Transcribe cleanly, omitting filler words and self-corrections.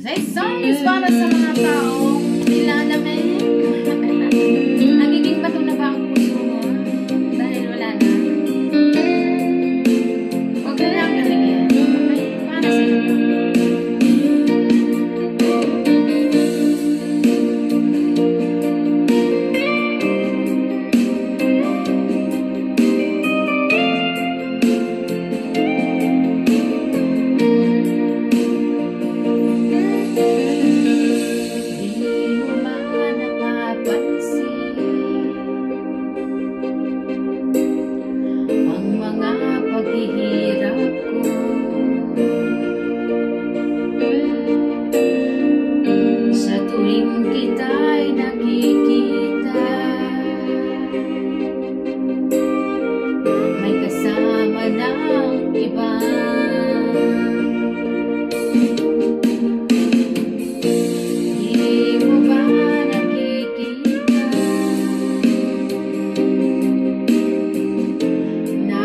This song is para sa mga taong nilalamig. Nagiging bato na ba ang puso mo? Dahil wala na. Huwag na lang lamigin. Okay? Para sa iyo. Paghihirap ko sa tuwing kita'y nakikita, may kasama ng iba. Di mo ba nakikita na